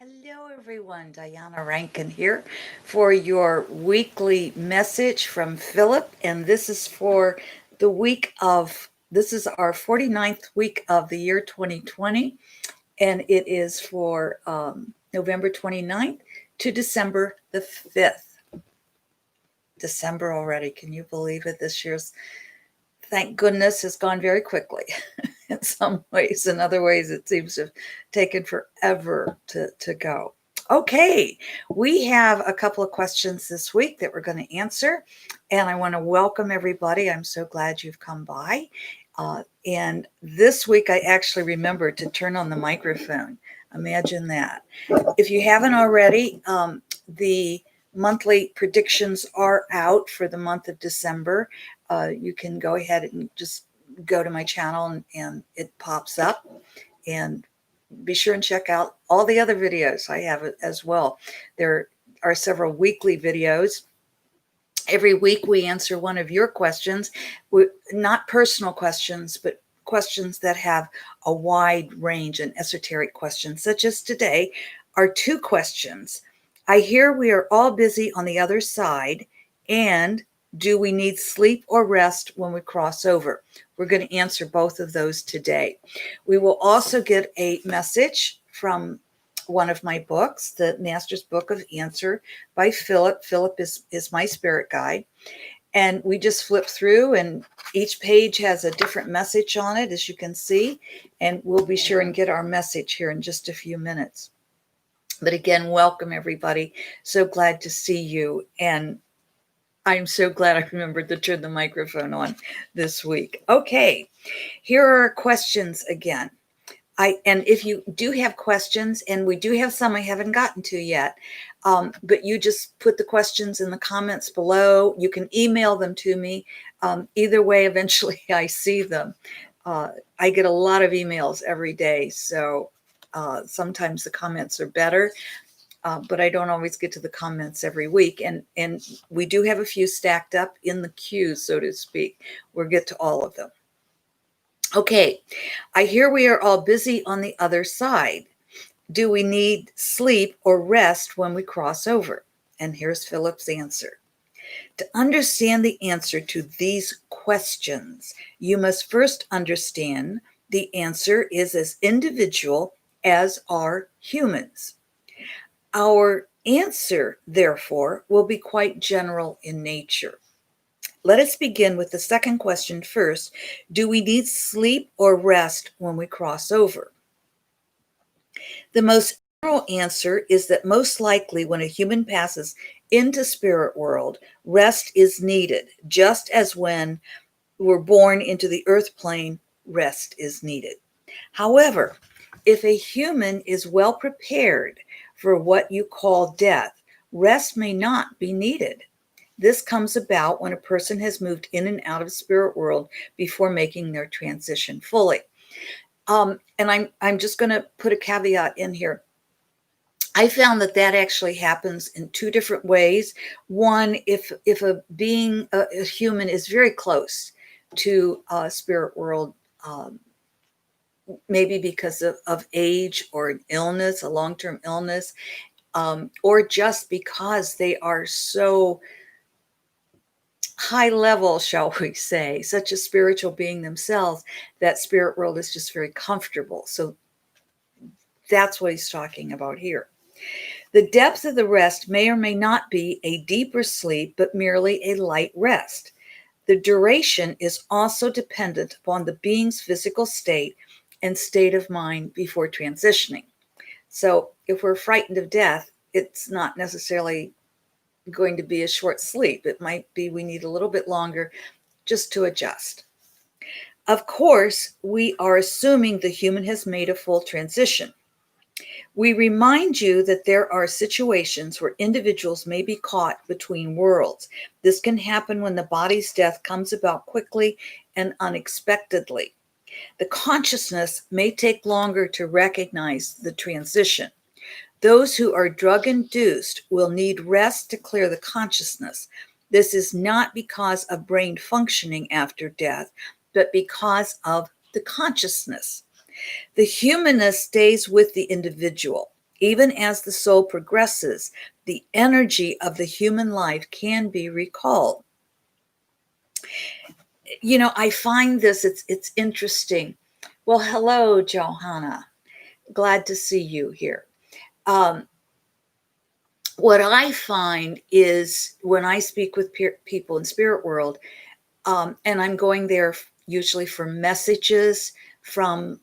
Hello, everyone. Diana Rankin here for your weekly message from Phillip. And this is for this is our 49th week of the year 2020. And it is for November 29th to December the 5th. December already. Can you believe it? This year's, thank goodness, has gone very quickly in some ways. In other ways, it seems to have taken forever to go. Okay, we have a couple of questions this week that we're going to answer, and I want to welcome everybody. I'm so glad you've come by. And this week, I actually remembered to turn on the microphone. Imagine that. If you haven't already, the monthly predictions are out for the month of December. You can go ahead and just go to my channel and it pops up. And be sure and check out all the other videos I have as well. There are several weekly videos. Every week we answer one of your questions, not personal questions, but questions that have a wide range and esoteric questions, such as today are two questions. I hear we are all busy on the other side, and do we need sleep or rest when we cross over? We're going to answer both of those today. We will also get a message from one of my books, the Master's Book of Answer by Phillip. Phillip is my spirit guide. And we just flip through, and each page has a different message on it, as you can see. And we'll be sure and get our message here in just a few minutes. But again, welcome everybody. So glad to see you. And I'm so glad I remembered to turn the microphone on this week. Okay, here are questions again. And if you do have questions, and we do have some I haven't gotten to yet, but you just put the questions in the comments below. You can email them to me. Either way, eventually I see them. I get a lot of emails every day, so sometimes the comments are better, but I don't always get to the comments every week. And we do have a few stacked up in the queue, so to speak. We'll get to all of them. Okay, I hear we are all busy on the other side. Do we need sleep or rest when we cross over? And here's Philip's answer. To understand the answer to these questions, you must first understand the answer is as individual as are humans. Our answer, therefore, will be quite general in nature. Let us begin with the second question first. Do we need sleep or rest when we cross over? The most general answer is that most likely when a human passes into spirit world, rest is needed, just as when we're born into the earth plane, rest is needed. However, if a human is well prepared for what you call death, rest may not be needed. This comes about when a person has moved in and out of spirit world before making their transition fully. And I'm just going to put a caveat in here. I found that actually happens in two different ways. One, if a being, a human, is very close to spirit world, maybe because of age or an illness, a long-term illness, or just because they are so high level, shall we say, such a spiritual being themselves, that spirit world is just very comfortable. So that's what he's talking about here. The depth of the rest may or may not be a deeper sleep, but merely a light rest. The duration is also dependent upon the being's physical state and state of mind before transitioning. So if we're frightened of death, it's not necessarily going to be a short sleep. It might be we need a little bit longer just to adjust. Of course, we are assuming the human has made a full transition. We remind you that there are situations where individuals may be caught between worlds. This can happen when the body's death comes about quickly and unexpectedly. The consciousness may take longer to recognize the transition. Those who are drug-induced will need rest to clear the consciousness. This is not because of brain functioning after death, but because of the consciousness. The humanness stays with the individual. Even as the soul progresses, the energy of the human life can be recalled. I find this, it's interesting. Well, hello, Johanna. Glad to see you here. Um, what I find is when I speak with people in spirit world, and I'm going there usually for messages for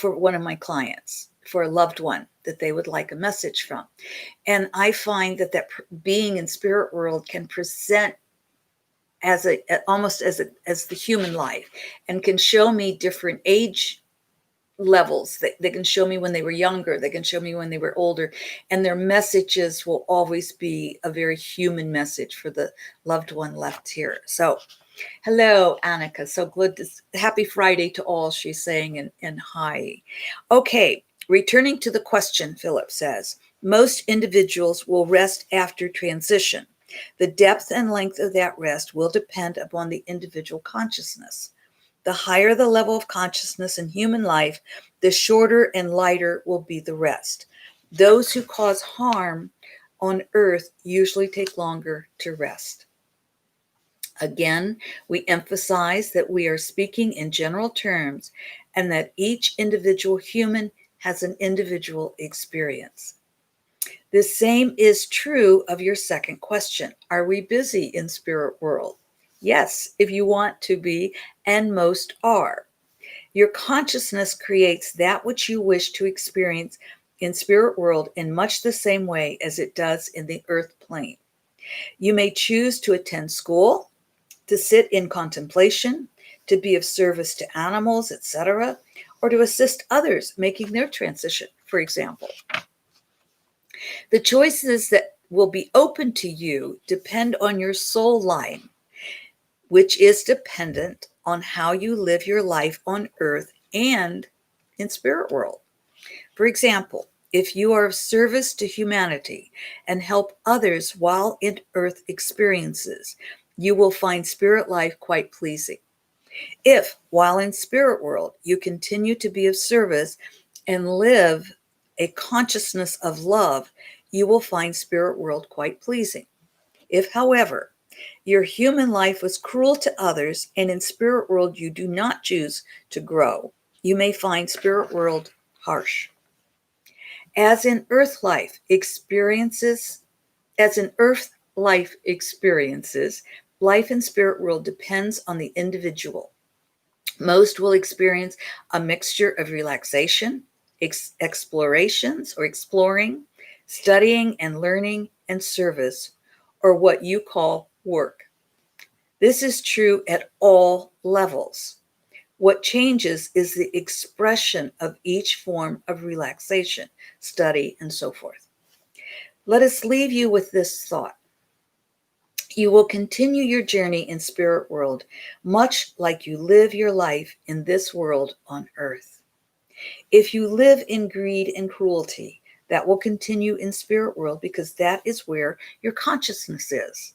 one of my clients, for a loved one that they would like a message from. And I find that being in spirit world can present as almost as the human life, and can show me different age levels. They can show me when they were younger, they can show me when they were older, and their messages will always be a very human message for the loved one left here. So hello, Annika. So good. Happy Friday to all, she's saying, and hi. Okay, returning to the question, Phillip says, most individuals will rest after transition. The depth and length of that rest will depend upon the individual consciousness. The higher the level of consciousness in human life, the shorter and lighter will be the rest. Those who cause harm on earth usually take longer to rest. Again, we emphasize that we are speaking in general terms and that each individual human has an individual experience. The same is true of your second question. Are we busy in spirit world? Yes, if you want to be, and most are. Your consciousness creates that which you wish to experience in spirit world in much the same way as it does in the earth plane. You may choose to attend school, to sit in contemplation, to be of service to animals, etc., or to assist others making their transition, for example. The choices that will be open to you depend on your soul line, which is dependent on how you live your life on earth and in spirit world. For example, if you are of service to humanity and help others while in earth experiences, you will find spirit life quite pleasing. If, while in spirit world, you continue to be of service and live a consciousness of love, you will find spirit world quite pleasing. If, however, your human life was cruel to others and in spirit world you do not choose to grow, you may find spirit world harsh. As in earth life experiences, life in spirit world depends on the individual. Most will experience a mixture of relaxation, explorations or exploring, studying and learning, and service, or what you call work. This is true at all levels. What changes is the expression of each form of relaxation, study, and so forth. Let us leave you with this thought. You will continue your journey in spirit world, much like you live your life in this world on earth. If you live in greed and cruelty, that will continue in spirit world because that is where your consciousness is.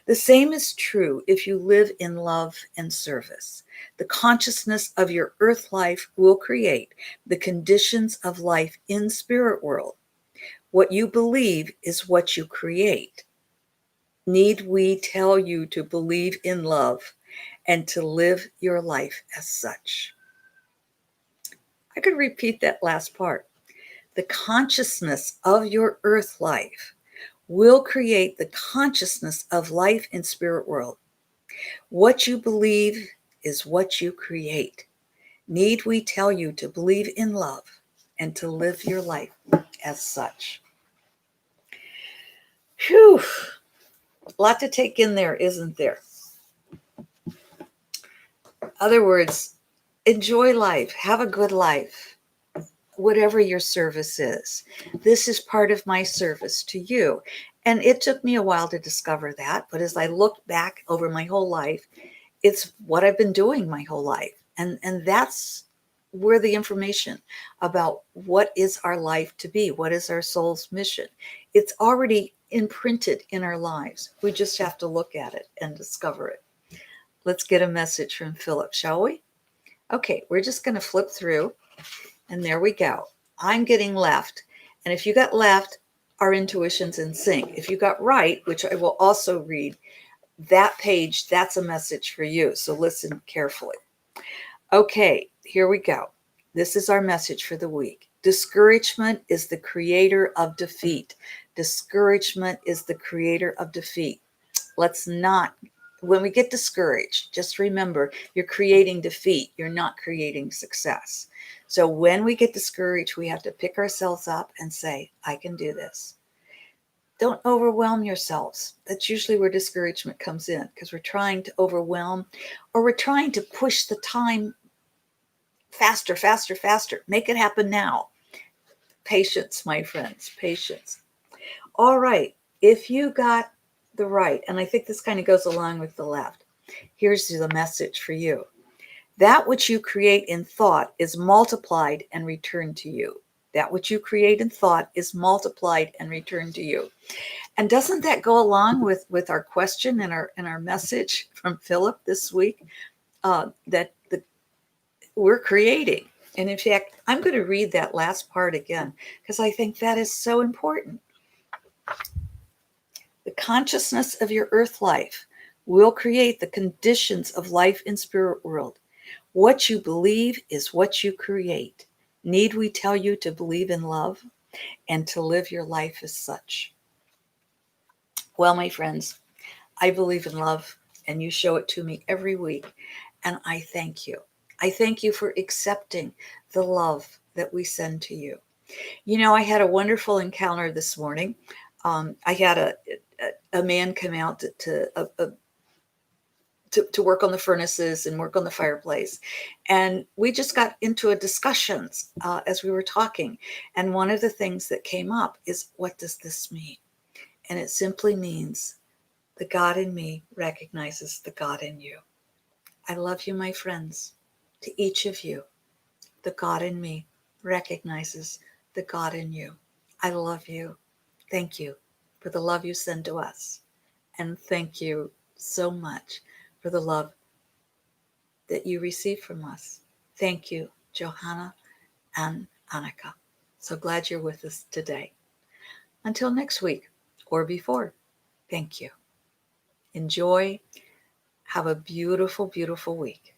The same is true if you live in love and service. The consciousness of your earth life will create the conditions of life in spirit world. What you believe is what you create. Need we tell you to believe in love and to live your life as such? I could repeat that last part. The consciousness of your earth life will create the consciousness of life in spirit world. What you believe is what you create. Need we tell you to believe in love and to live your life as such? Whew. A lot to take in there, isn't there? Other words, enjoy life, have a good life, whatever your service is. This is part of my service to you. And it took me a while to discover that, but as I look back over my whole life, it's what I've been doing my whole life. And that's where the information about what is our life to be, what is our soul's mission, it's already imprinted in our lives. We just have to look at it and discover it. Let's get a message from Phillip, shall we? Okay, we're just going to flip through, and there we go. I'm getting left, And if you got left, our intuition's in sync. If you got right, which I will also read, that page, that's a message for you. So listen carefully. Okay, here we go. This is our message for the week. Discouragement is the creator of defeat. Discouragement is the creator of defeat. Let's not, when we get discouraged, just remember you're creating defeat. You're not creating success. So when we get discouraged, we have to pick ourselves up and say, I can do this. Don't overwhelm yourselves. That's usually where discouragement comes in, because we're trying to overwhelm, or we're trying to push the time faster, faster, faster. Make it happen now. Patience, my friends, patience. All right. If you got the right, and I think this kind of goes along with the left, here's the message for you. That which you create in thought is multiplied and returned to you. That which you create in thought is multiplied and returned to you. And doesn't that go along with our question and our message from Phillip this week, that we're creating? And in fact, I'm going to read that last part again, because I think that is so important. The consciousness of your earth life will create the conditions of life in spirit world. What you believe is what you create. Need we tell you to believe in love and to live your life as such? Well, my friends, I believe in love, and you show it to me every week. And I thank you. I thank you for accepting the love that we send to you. You know, I had a wonderful encounter this morning. I had a man come out to work on the furnaces and work on the fireplace. And we just got into a discussion as we were talking. And one of the things that came up is, what does this mean? And it simply means the God in me recognizes the God in you. I love you, my friends. To each of you, the God in me recognizes the God in you. I love you. Thank you for the love you send to us. And thank you so much for the love that you receive from us. Thank you, Johanna and Annika. So glad you're with us today. Until next week or before, thank you. Enjoy. Have a beautiful, beautiful week.